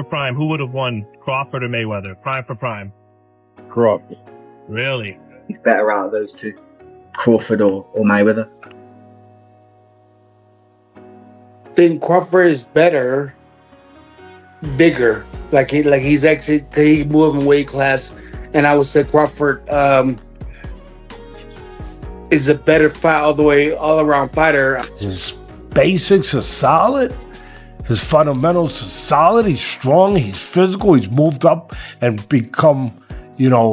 for prime, who would have won, Crawford or Mayweather? Prime for prime. Crawford. Really? He's better out of those two. Crawford or Mayweather. I think Crawford is better, bigger. He's actually he moved in weight class, and I would say Crawford is a better fight all around fighter. His basics are solid. His fundamentals are solid. He's strong. He's physical. He's moved up and become,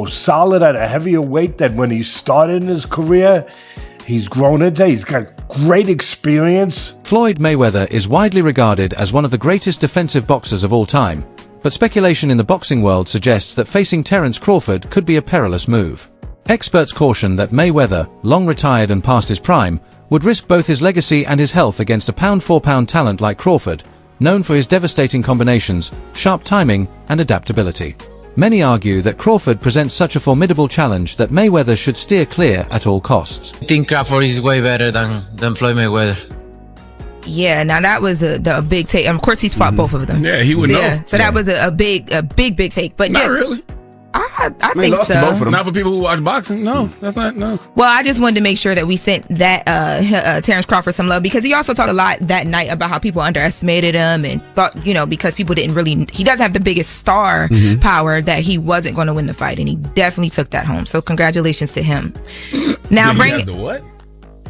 solid at a heavier weight than when he started in his career. He's grown into. He's got great experience. Floyd Mayweather is widely regarded as one of the greatest defensive boxers of all time, but speculation in the boxing world suggests that facing Terence Crawford could be a perilous move. Experts caution that Mayweather, long retired and past his prime, would risk both his legacy and his health against a pound-for-pound talent like Crawford, known for his devastating combinations, sharp timing, and adaptability. Many argue that Crawford presents such a formidable challenge that Mayweather should steer clear at all costs. I think Crawford is way better than Floyd Mayweather. Yeah, now that was a big take. And of course, he's fought both of them. Yeah, he would know. So that was a big take. But not really. I think lost so. To both of them. Not for people who watch boxing. No, that's not. No. Well, I just wanted to make sure that we sent that Terence Crawford some love, because he also talked a lot that night about how people underestimated him and thought, because people didn't really. He doesn't have the biggest star Mm-hmm. power, that he wasn't going to win the fight, and he definitely took that home. So congratulations to him. Now the what?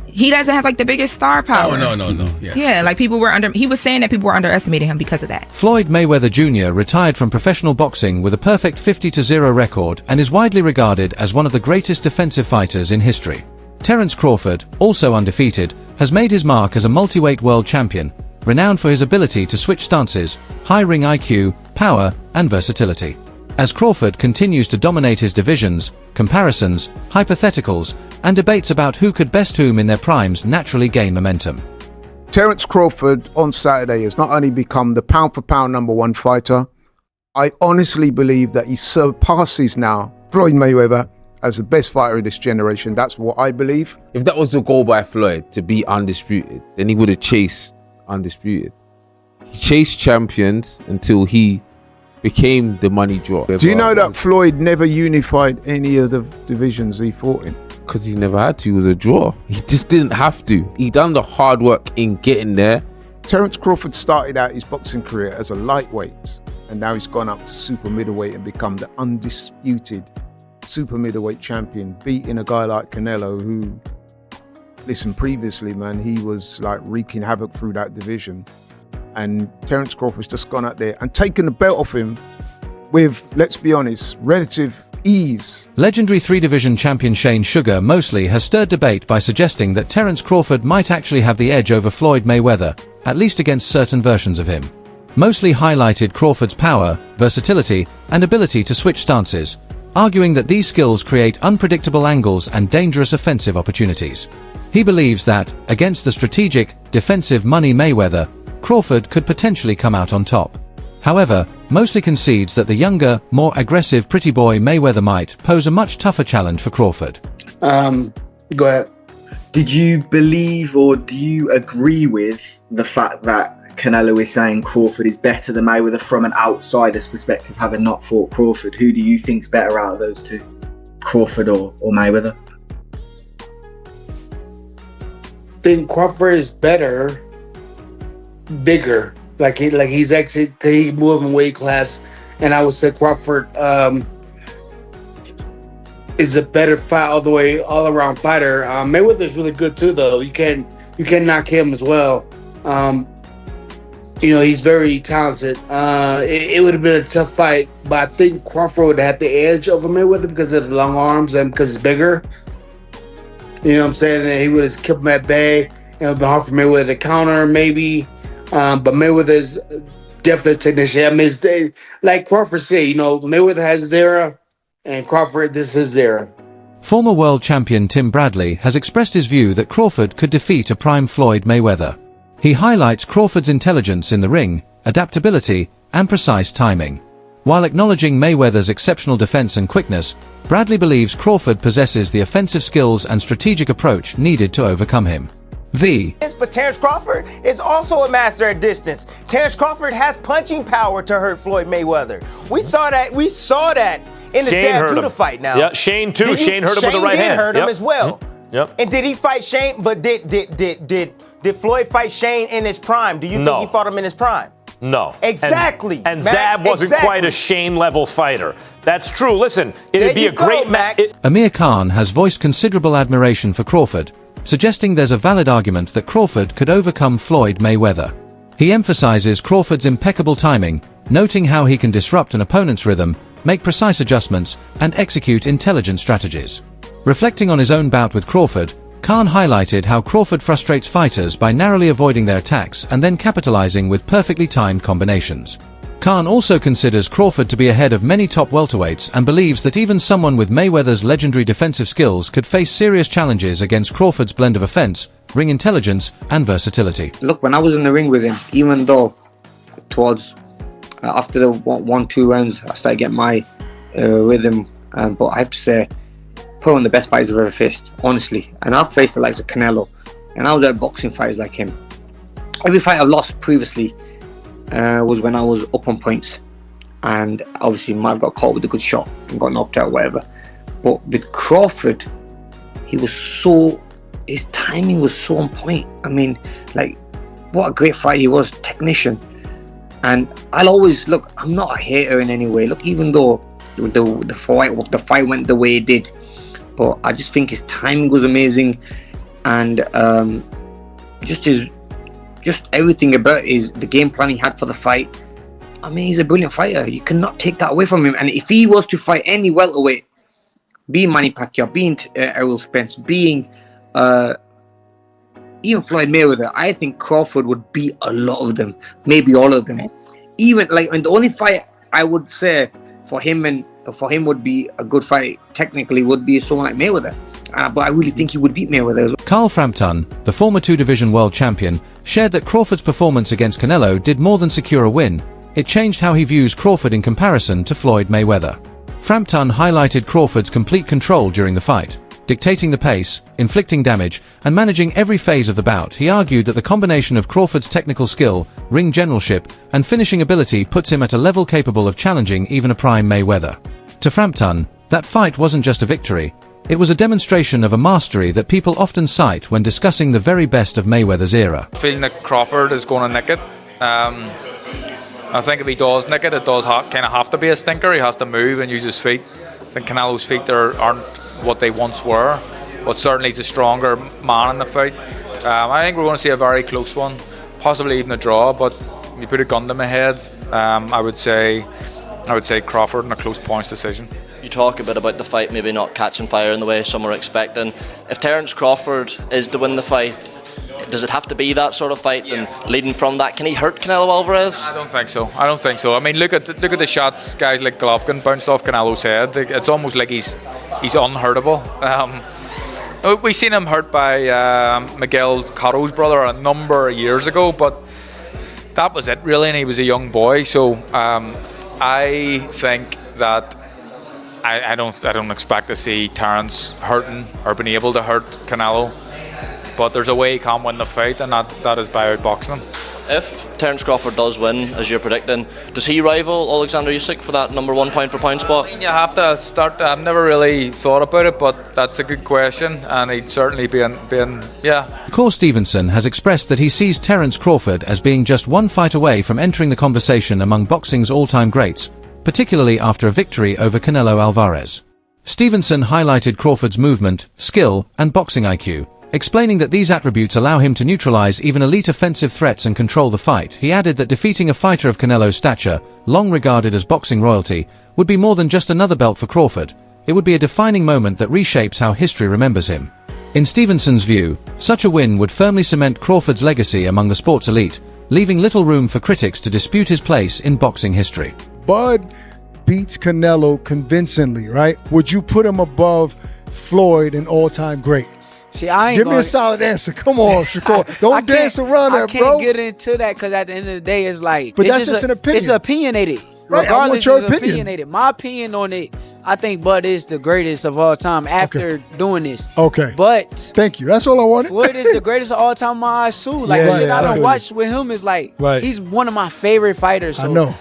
He doesn't have the biggest star power. Oh, no. Yeah, he was saying that people were underestimating him because of that. Floyd Mayweather Jr. retired from professional boxing with a perfect 50-0 record and is widely regarded as one of the greatest defensive fighters in history. Terence Crawford, also undefeated, has made his mark as a multi-weight world champion, renowned for his ability to switch stances, high ring IQ, power, and versatility. As Crawford continues to dominate his divisions, comparisons, hypotheticals, and debates about who could best whom in their primes naturally gain momentum. Terence Crawford on Saturday has not only become the pound-for-pound #1 fighter, I honestly believe that he surpasses now Floyd Mayweather as the best fighter of this generation. That's what I believe. If that was the goal by Floyd, to be undisputed, then he would have chased undisputed. He chased champions until he became the money draw. Do you know that Floyd never unified any of the divisions he fought in? Because he never had to. He was a draw. He just didn't have to. He done the hard work in getting there. Terence Crawford started out his boxing career as a lightweight, and now he's gone up to super middleweight and become the undisputed super middleweight champion, beating a guy like Canelo, who, listen, previously, man, he was wreaking havoc through that division. And Terence Crawford's just gone out there and taken the belt off him with, let's be honest, relative ease. Legendary three-division champion Shane Sugar Mosley has stirred debate by suggesting that Terence Crawford might actually have the edge over Floyd Mayweather, at least against certain versions of him. Mosley highlighted Crawford's power, versatility, and ability to switch stances, arguing that these skills create unpredictable angles and dangerous offensive opportunities. He believes that, against the strategic, defensive money Mayweather, Crawford could potentially come out on top. However, Mosley concedes that the younger, more aggressive pretty boy Mayweather might pose a much tougher challenge for Crawford. Go ahead. Did you believe or do you agree with the fact that Canelo is saying Crawford is better than Mayweather from an outsider's perspective, having not fought Crawford? Who do you think's better out of those two, Crawford or Mayweather? I think Crawford is better, bigger. He's actually he moved in weight class, and I would say Crawford is a better fight all around fighter. Mayweather's really good too, though. You can knock him as well. He's very talented. It would have been a tough fight, but I think Crawford would have had the edge over Mayweather because of the long arms and because he's bigger. You know what I'm saying? And he would have kept him at bay. It would have been hard for Mayweather to counter, maybe. But Mayweather's definitely a technician. I mean, like Crawford said, Mayweather has his era, and Crawford, this is his era. Former world champion Tim Bradley has expressed his view that Crawford could defeat a prime Floyd Mayweather. He highlights Crawford's intelligence in the ring, adaptability, and precise timing. While acknowledging Mayweather's exceptional defense and quickness, Bradley believes Crawford possesses the offensive skills and strategic approach needed to overcome him. V. But Terence Crawford is also a master at distance. Terence Crawford has punching power to hurt Floyd Mayweather. We saw that in the Zab Judah fight now. Yeah, Shane too. Shane hurt him with the right hand. Shane did hurt him as well. Yep. And did he fight Shane? But did Floyd fight Shane in his prime? Do you think he fought him in his prime? No. Exactly. And Max, Zab wasn't quite a Shane-level fighter. That's true. Listen, it'd be a great match. Amir Khan has voiced considerable admiration for Crawford, suggesting there's a valid argument that Crawford could overcome Floyd Mayweather. He emphasizes Crawford's impeccable timing, noting how he can disrupt an opponent's rhythm, make precise adjustments, and execute intelligent strategies. Reflecting on his own bout with Crawford, Khan highlighted how Crawford frustrates fighters by narrowly avoiding their attacks and then capitalizing with perfectly timed combinations. Khan also considers Crawford to be ahead of many top welterweights and believes that even someone with Mayweather's legendary defensive skills could face serious challenges against Crawford's blend of offense, ring intelligence, and versatility. Look, when I was in the ring with him, even though towards after the 1-2 rounds, I started getting my rhythm, but I have to say, put on the best fighters I've ever faced, honestly. And I've faced the likes of Canelo, and I was at boxing fighters like him. Every fight I've lost previously was when I was up on points, and obviously might have got caught with a good shot and got knocked out or whatever. But with Crawford, his timing was so on point. I mean, like, what a great fight he was, technician. And I'll always, look, I'm not a hater in any way. Look, even though the fight went the way it did, but I just think his timing was amazing, and just everything about the game plan he had for the fight. I mean, he's a brilliant fighter. You cannot take that away from him. And if he was to fight any welterweight, being Manny Pacquiao, being Errol Spence, being even Floyd Mayweather, I think Crawford would beat a lot of them, maybe all of them. Even and the only fight I would say for him would be a good fight technically would be someone like Mayweather. But I really think he would beat Mayweather as well. Carl Frampton, the former two-division world champion, shared that Crawford's performance against Canelo did more than secure a win. It changed how he views Crawford in comparison to Floyd Mayweather. Frampton highlighted Crawford's complete control during the fight, dictating the pace, inflicting damage, and managing every phase of the bout. He argued that the combination of Crawford's technical skill, ring generalship, and finishing ability puts him at a level capable of challenging even a prime Mayweather. To Frampton, that fight wasn't just a victory, it was a demonstration of a mastery that people often cite when discussing the very best of Mayweather's era. Feeling that Crawford is going to nick it. I think if he does nick it, it does kind of have to be a stinker. He has to move and use his feet. I think Canelo's feet aren't what they once were, but certainly he's a stronger man in the fight. I think we're going to see a very close one, possibly even a draw, but if you put a gun to my head, I would say Crawford in a close points decision. You talk a bit about the fight maybe not catching fire in the way some are expecting. If Terence Crawford is to win the fight, does it have to be that sort of fight? And leading from that, can he hurt Canelo Alvarez? I don't think so. I mean, look at the shots guys like Golovkin bounced off Canelo's head. It's almost like he's unhurtable. We seen him hurt by Miguel Cotto's brother a number of years ago, but that was it really, and he was a young boy. So I think that I don't expect to see Terence hurting or being able to hurt Canelo. But there's a way he can win the fight, and that is by outboxing him. If Terence Crawford does win, as you're predicting, does he rival Alexander Usyk for that number 1 pound for pound spot? You have to start. I've never really thought about it, but that's a good question, and he'd certainly be yeah. Core Stevenson has expressed that he sees Terence Crawford as being just one fight away from entering the conversation among boxing's all-time greats, particularly after a victory over Canelo Alvarez. Stevenson highlighted Crawford's movement, skill, and boxing IQ, explaining that these attributes allow him to neutralize even elite offensive threats and control the fight. He added that defeating a fighter of Canelo's stature, long regarded as boxing royalty, would be more than just another belt for Crawford. It would be a defining moment that reshapes how history remembers him. In Stevenson's view, such a win would firmly cement Crawford's legacy among the sport's elite, leaving little room for critics to dispute his place in boxing history. Bud beats Canelo convincingly, right? Would you put him above Floyd, an all-time great? See, Give me a solid answer. Come on, Shakur. Don't dance around that, bro. I can't get into that because at the end of the day, it's like... But that's just an opinion. It's opinionated. Right, Regardless, I want your it's opinion. Opinionated. My opinion on it, I think Bud is the greatest of all time after doing this. Okay. But thank you. That's all I wanted. Floyd is the greatest of all time in my eyes too. Like Yeah, the shit yeah, I I don't feel watch with him is like he's one of my favorite fighters. So, I know.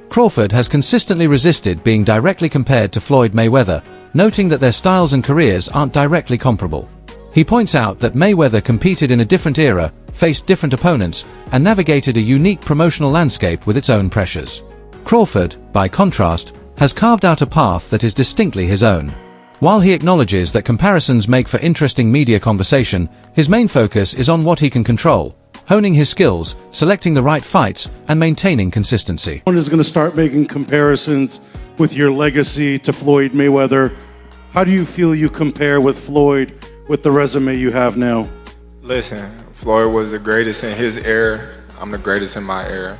Crawford has consistently resisted being directly compared to Floyd Mayweather, noting that their styles and careers aren't directly comparable. He points out that Mayweather competed in a different era, faced different opponents, and navigated a unique promotional landscape with its own pressures. Crawford, by contrast, has carved out a path that is distinctly his own. While he acknowledges that comparisons make for interesting media conversation, his main focus is on what he can control, honing his skills, selecting the right fights, and maintaining consistency. One is going to start making comparisons with your legacy to Floyd Mayweather. How do you feel you compare with Floyd with the resume you have now? Listen, Floyd was the greatest in his era. I'm the greatest in my era.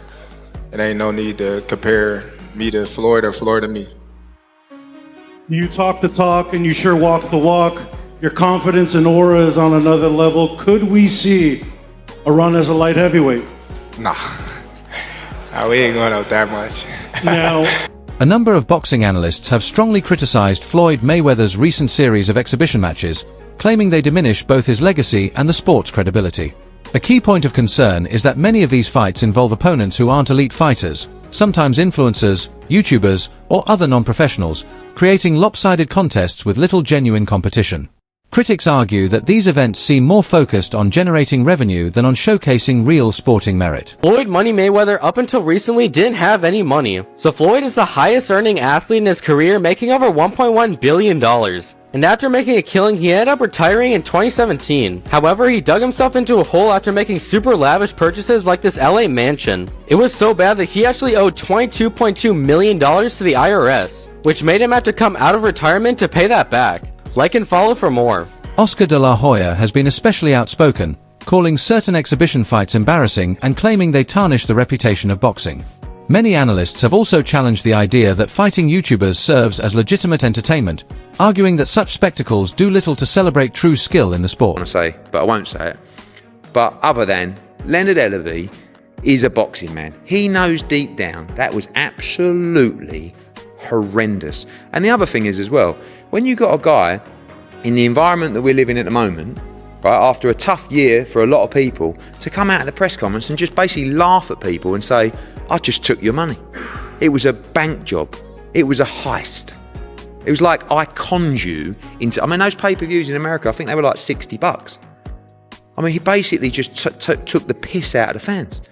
It ain't no need to compare me to Floyd or Floyd to me. You talk the talk and you sure walk the walk. Your confidence and aura is on another level. Could we see a run as a light heavyweight? Nah, we ain't going up that much. Now, a number of boxing analysts have strongly criticized Floyd Mayweather's recent series of exhibition matches, claiming they diminish both his legacy and the sport's credibility. A key point of concern is that many of these fights involve opponents who aren't elite fighters, sometimes influencers, YouTubers, or other non-professionals, creating lopsided contests with little genuine competition. Critics argue that these events seem more focused on generating revenue than on showcasing real sporting merit. Floyd Money Mayweather up until recently didn't have any money, so Floyd is the highest earning athlete in his career, making over $1.1 billion. And after making a killing, he ended up retiring in 2017. However, he dug himself into a hole after making super lavish purchases like this LA mansion. It was so bad that he actually owed $22.2 million to the IRS, which made him have to come out of retirement to pay that back. Like and follow for more. Oscar de la Hoya has been especially outspoken, calling certain exhibition fights embarrassing and claiming they tarnish the reputation of boxing. Many analysts have also challenged the idea that fighting YouTubers serves as legitimate entertainment, arguing that such spectacles do little to celebrate true skill in the sport. I say, but I won't say it. But other than Leonard Ellaby is a boxing man. He knows deep down that was absolutely horrendous. And the other thing is as well, when you got a guy in the environment that we're living at the moment, right, after a tough year for a lot of people, to come out of the press conference and just basically laugh at people and say, I just took your money. It was a bank job. It was a heist. It was like I conned you into, I mean, those pay-per-views in America, I think they were like $60. I mean, he basically just took the piss out of the fans.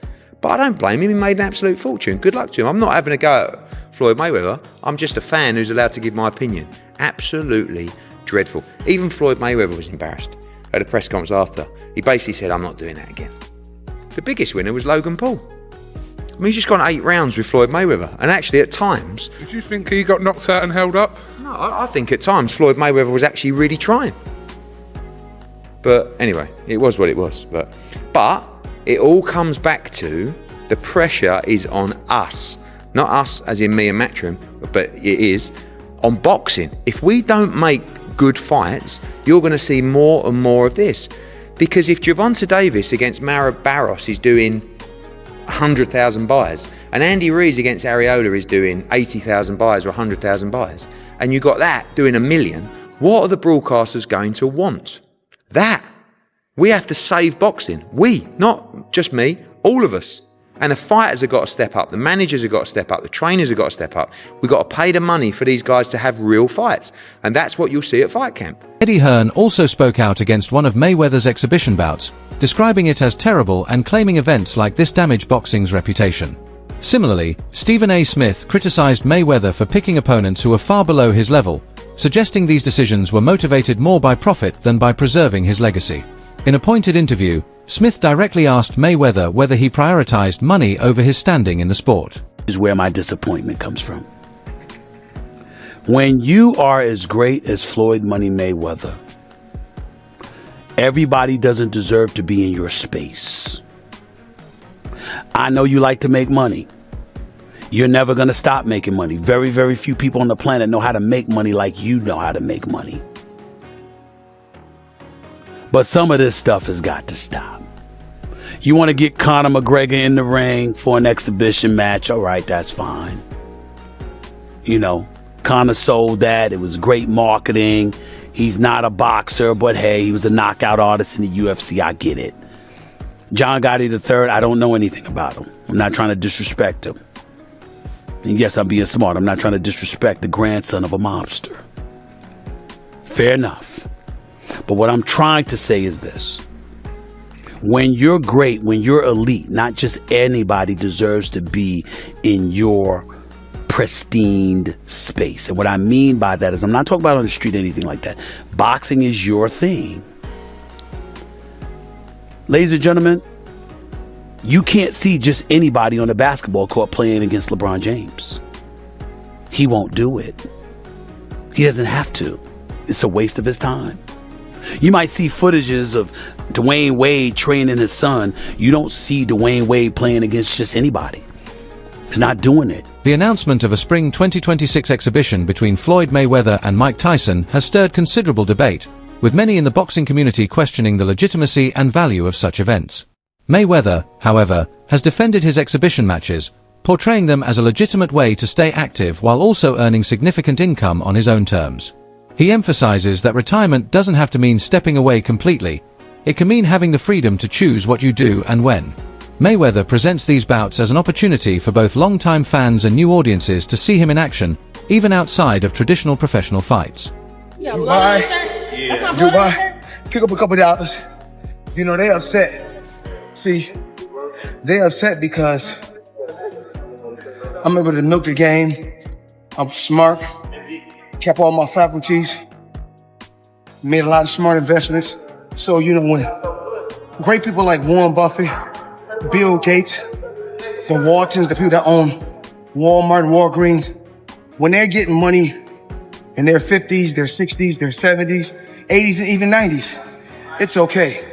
But I don't blame him, he made an absolute fortune. Good luck to him. I'm not having a go at Floyd Mayweather. I'm just a fan who's allowed to give my opinion. Absolutely dreadful. Even Floyd Mayweather was embarrassed at a press conference after. He basically said, I'm not doing that again. The biggest winner was Logan Paul. I mean, he's just gone 8 rounds with Floyd Mayweather. And actually, at times... Did you think he got knocked out and held up? No, I think at times Floyd Mayweather was actually really trying. But anyway, it was what it was. But it all comes back to the pressure is on us. Not us as in me and Matchroom, but it is on boxing. If we don't make good fights, you're going to see more and more of this. Because if Gervonta Davis against Mara Barros is doing 100,000 buys, and Andy Ruiz against Areola is doing 80,000 buys or 100,000 buys, and you got that doing 1 million, what are the broadcasters going to want? That. We have to save boxing. We, not just me, all of us. And the fighters have got to step up, the managers have got to step up, the trainers have got to step up. We've got to pay the money for these guys to have real fights. And that's what you'll see at Fight Camp. Eddie Hearn also spoke out against one of Mayweather's exhibition bouts, describing it as terrible and claiming events like this damage boxing's reputation. Similarly, Stephen A. Smith criticized Mayweather for picking opponents who were far below his level, suggesting these decisions were motivated more by profit than by preserving his legacy. In a pointed interview, Smith directly asked Mayweather whether he prioritized money over his standing in the sport. This is where my disappointment comes from. When you are as great as Floyd Money Mayweather, everybody doesn't deserve to be in your space. I know you like to make money. You're never going to stop making money. Very, very few people on the planet know how to make money like you know how to make money. But some of this stuff has got to stop. You want to get Conor McGregor in the ring for an exhibition match? All right, that's fine. kind of sold that. It was great marketing. He's not a boxer, but hey, he was a knockout artist in the UFC. I get it. John Gotti III, I don't know anything about him. I'm not trying to disrespect him. And yes, I'm being smart. I'm not trying to disrespect the grandson of a mobster. Fair enough. But what I'm trying to say is this. When you're great, when you're elite, not just anybody deserves to be in your pristine space. And what I mean by that is I'm not talking about on the street or anything like that. Boxing is your thing. Ladies and gentlemen, you can't see just anybody on the basketball court playing against LeBron James. He won't do it. He doesn't have to. It's a waste of his time. You might see footages of Dwayne Wade training his son. You don't see Dwayne Wade playing against just anybody. He's not doing it. The announcement of a spring 2026 exhibition between Floyd Mayweather and Mike Tyson has stirred considerable debate, with many in the boxing community questioning the legitimacy and value of such events. Mayweather, however, has defended his exhibition matches, portraying them as a legitimate way to stay active while also earning significant income on his own terms. He emphasizes that retirement doesn't have to mean stepping away completely. It can mean having the freedom to choose what you do and when. Mayweather presents these bouts as an opportunity for both long-time fans and new audiences to see him in action, even outside of traditional professional fights. Dubai, pick up a couple dollars. They upset. See, they upset because I'm able to milk the game. I'm smart, kept all my faculties, made a lot of smart investments. So, when great people like Warren Buffett, Bill Gates, the Waltons, the people that own Walmart, Walgreens, when they're getting money in their 50s, their 60s, their 70s, 80s, and even 90s, it's okay.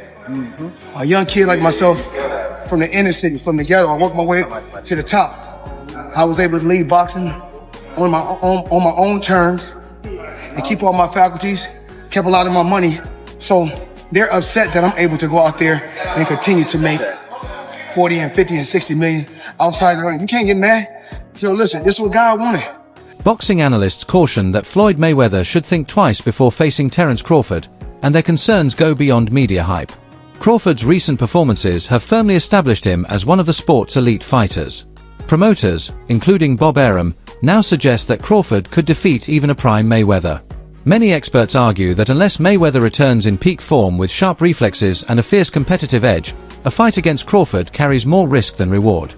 A young kid like myself from the inner city, from the ghetto, I worked my way to the top. I was able to leave boxing on my own terms and keep all my faculties, kept a lot of my money. So they're upset that I'm able to go out there and continue to make 40 and 50 and 60 million outside the ring. You can't get mad. Listen, this is what God wanted. Boxing analysts caution that Floyd Mayweather should think twice before facing Terence Crawford, and their concerns go beyond media hype. Crawford's recent performances have firmly established him as one of the sport's elite fighters. Promoters, including Bob Arum, now suggest that Crawford could defeat even a prime Mayweather. Many experts argue that unless Mayweather returns in peak form with sharp reflexes and a fierce competitive edge, a fight against Crawford carries more risk than reward.